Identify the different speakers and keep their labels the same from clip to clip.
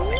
Speaker 1: Hey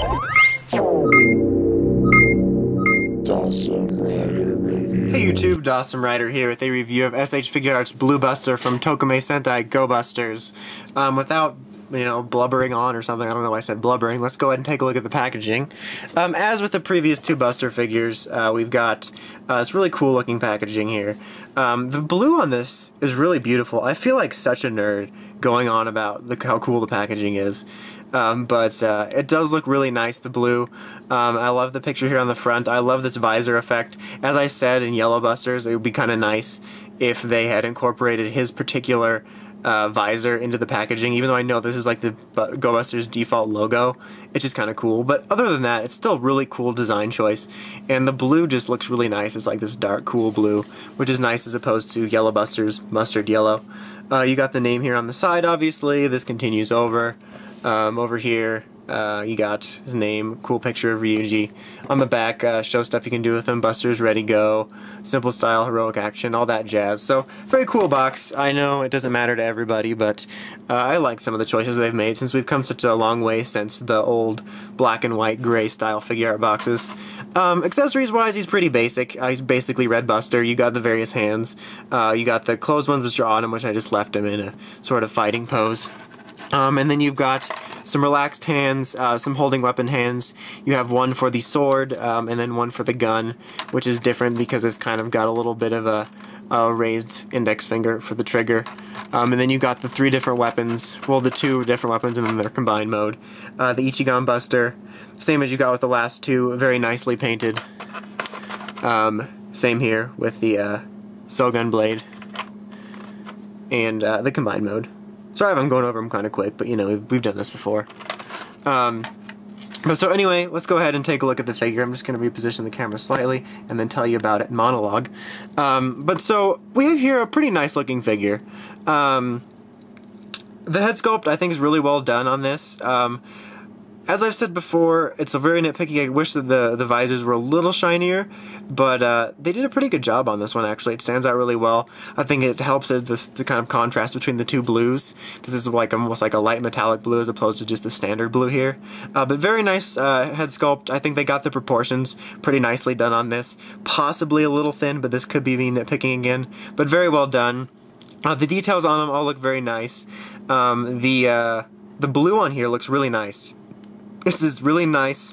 Speaker 1: YouTube, Dawson Rider here with a review of S.H.Figuarts Blue Buster from Tokumei Sentai Go-busters. Without, blubbering on or something, I don't know why I said blubbering, let's go ahead and take a look at the packaging. As with the previous two Buster figures, we've got this really cool looking packaging here. The blue on this is really beautiful. I feel like such a nerd going on about how cool the packaging is. But it does look really nice, the blue. I love the picture here on the front. I love this visor effect. As I said in Yellow Busters, it would be kind of nice if they had incorporated his particular visor into the packaging, even though I know this is like the Go-busters default logo. It's just kind of cool. But other than that, it's still a really cool design choice. And the blue just looks really nice. It's like this dark, cool blue, which is nice as opposed to Yellow Busters mustard yellow. You got the name here on the side, obviously. This continues over. Over here, you got his name, cool picture of Ryuji. On the back, show stuff you can do with him, Busters, Ready, Go, Simple Style, Heroic Action, all that jazz. So, very cool box. I know it doesn't matter to everybody, but I like some of the choices they've made since we've come such a long way since the old black and white gray style figure art boxes. Accessories-wise, he's pretty basic. He's basically Red Buster. You got the various hands. You got the closed ones, which are on him, which I just left him in a sort of fighting pose. And then you've got some relaxed hands, some holding weapon hands. You have one for the sword, and then one for the gun, which is different because it's kind of got a little bit of a raised index finger for the trigger. And then you've got the three different weapons, well, the two different weapons in their combined mode. The Ichigan Buster, same as you got with the last two, very nicely painted. Same here with the Sogun Blade and the combined mode. Sorry if I'm going over them kind of quick, but we've done this before. So anyway, let's go ahead and take a look at the figure. I'm just going to reposition the camera slightly and then tell you about it in monologue. But so, we have here a pretty nice looking figure. The head sculpt I think is really well done on this. As I've said before, it's a very nitpicky. I wish that the visors were a little shinier, but they did a pretty good job on this one, actually. It stands out really well. I think it helps the kind of contrast between the two blues. This is like almost like a light metallic blue as opposed to just the standard blue here. But very nice head sculpt. I think they got the proportions pretty nicely done on this. Possibly a little thin, but this could be me nitpicking again. But very well done. The details on them all look very nice. The blue on here looks really nice. This is really nice,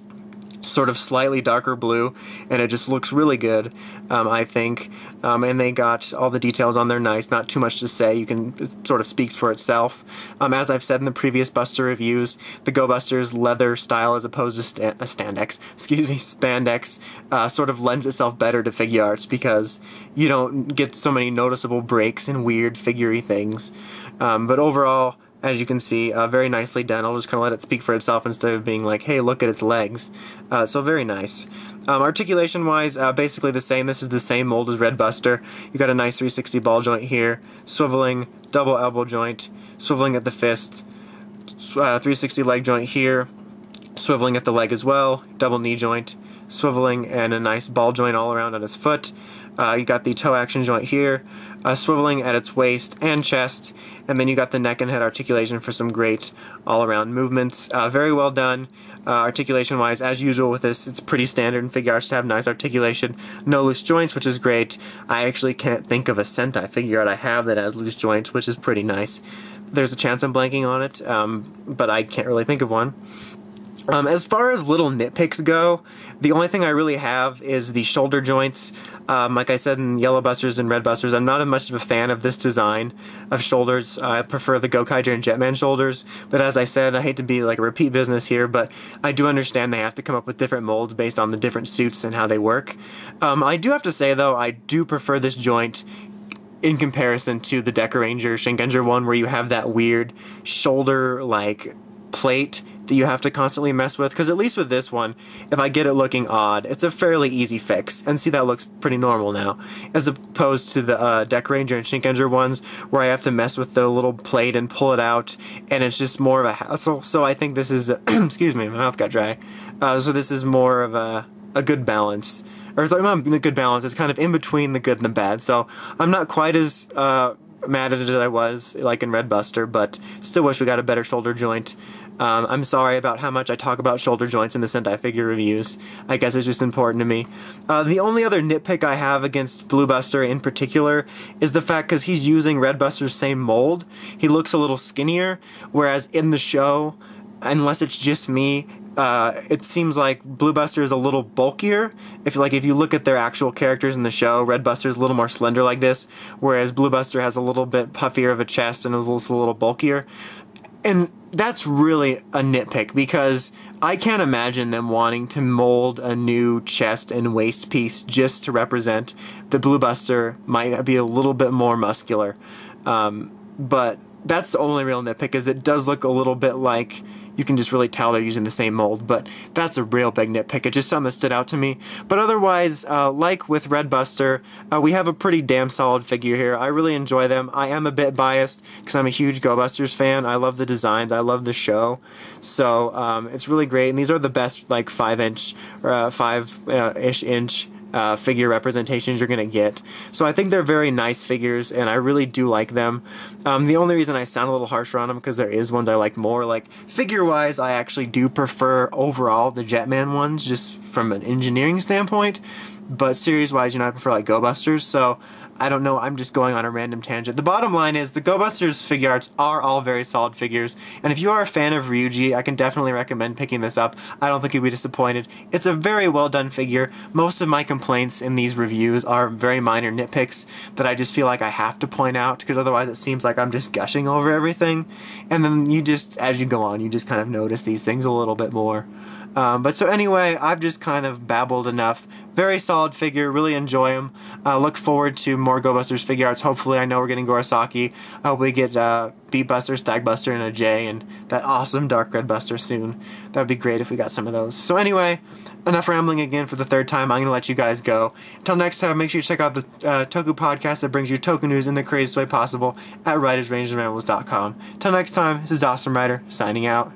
Speaker 1: sort of slightly darker blue, and it just looks really good, I think. And they got all the details on there nice, not too much to say. It sort of speaks for itself. As I've said in the previous Buster reviews, the Go-busters leather style as opposed to spandex, sort of lends itself better to figure arts because you don't get so many noticeable breaks and weird figure-y things. But overall, as you can see, very nicely done. I'll just kind of let it speak for itself instead of being like, hey, look at its legs. So very nice. Articulation-wise, basically the same. This is the same mold as Red Buster. You got a nice 360 ball joint here, swiveling, double elbow joint, swiveling at the fist, 360 leg joint here, swiveling at the leg as well, double knee joint, swiveling, and a nice ball joint all around on his foot. You got the toe action joint here, swiveling at its waist and chest, and then you got the neck and head articulation for some great all-around movements. Very well done. Articulation-wise, as usual with this, it's pretty standard in figure arts to have nice articulation. No loose joints, which is great. I actually can't think of a Sentai figure art I have that has loose joints, which is pretty nice. There's a chance I'm blanking on it, but I can't really think of one. As far as little nitpicks go, the only thing I really have is the shoulder joints. Like I said in Yellow Busters and Red Busters, I'm not as much of a fan of this design of shoulders. I prefer the Gokaiger and Jetman shoulders, but as I said, I hate to be like a repeat business here, but I do understand they have to come up with different molds based on the different suits and how they work. I do have to say though, I do prefer this joint in comparison to the Dekaranger Shinkenger one where you have that weird shoulder like plate that you have to constantly mess with, because at least with this one, if I get it looking odd, it's a fairly easy fix, and see, that looks pretty normal now, as opposed to the Dekaranger and Shinkenger ones, where I have to mess with the little plate and pull it out, and it's just more of a hassle. So I think this is, excuse me, my mouth got dry, so this is more of a good balance, or sorry, not a good balance, it's kind of in between the good and the bad, so I'm not quite as mad at it as I was like in Red Buster, but still wish we got a better shoulder joint. I'm sorry about how much I talk about shoulder joints in the Sentai figure reviews. I guess it's just important to me. The only other nitpick I have against Blue Buster in particular is the fact because he's using Red Buster's same mold, he looks a little skinnier, whereas in the show, unless it's just me, it seems like Blue Buster is a little bulkier. If you look at their actual characters in the show, Red Buster is a little more slender like this, whereas Blue Buster has a little bit puffier of a chest and is also a little bulkier. And that's really a nitpick because I can't imagine them wanting to mold a new chest and waist piece just to represent that Blue Buster might be a little bit more muscular. But that's the only real nitpick, is it does look a little bit like you can just really tell they're using the same mold, but that's a real big nitpick. It's just something that stood out to me. But otherwise, like with Red Buster, we have a pretty damn solid figure here. I really enjoy them. I am a bit biased because I'm a huge Go-busters fan. I love the designs. I love the show. So it's really great. And these are the best like 5-inch or 5-ish inch figure representations you're gonna get. So I think they're very nice figures, and I really do like them. The only reason I sound a little harsher on them because there is ones I like more. Like figure-wise, I actually do prefer overall the Jetman ones, just from an engineering standpoint. But series-wise, I prefer like Go-busters. So I don't know, I'm just going on a random tangent. The bottom line is the Go-busters figure arts are all very solid figures, and if you are a fan of Ryuji, I can definitely recommend picking this up. I don't think you'll be disappointed. It's a very well done figure. Most of my complaints in these reviews are very minor nitpicks that I just feel like I have to point out, because otherwise it seems like I'm just gushing over everything, and then you just, as you go on, you just kind of notice these things a little bit more. But so anyway, I've just kind of babbled enough. Very solid figure, really enjoy them. Look forward to more Go-busters figure arts. Hopefully, I know we're getting Gorosaki. I hope we get Beat Buster, Stag Buster, and a J, and that awesome Dark Red Buster soon. That would be great if we got some of those. So anyway, enough rambling again for the third time. I'm going to let you guys go. Until next time, make sure you check out the Toku podcast that brings you Toku news in the craziest way possible at writersrangersrambles.com. Until next time, this is Awesome Writer, signing out.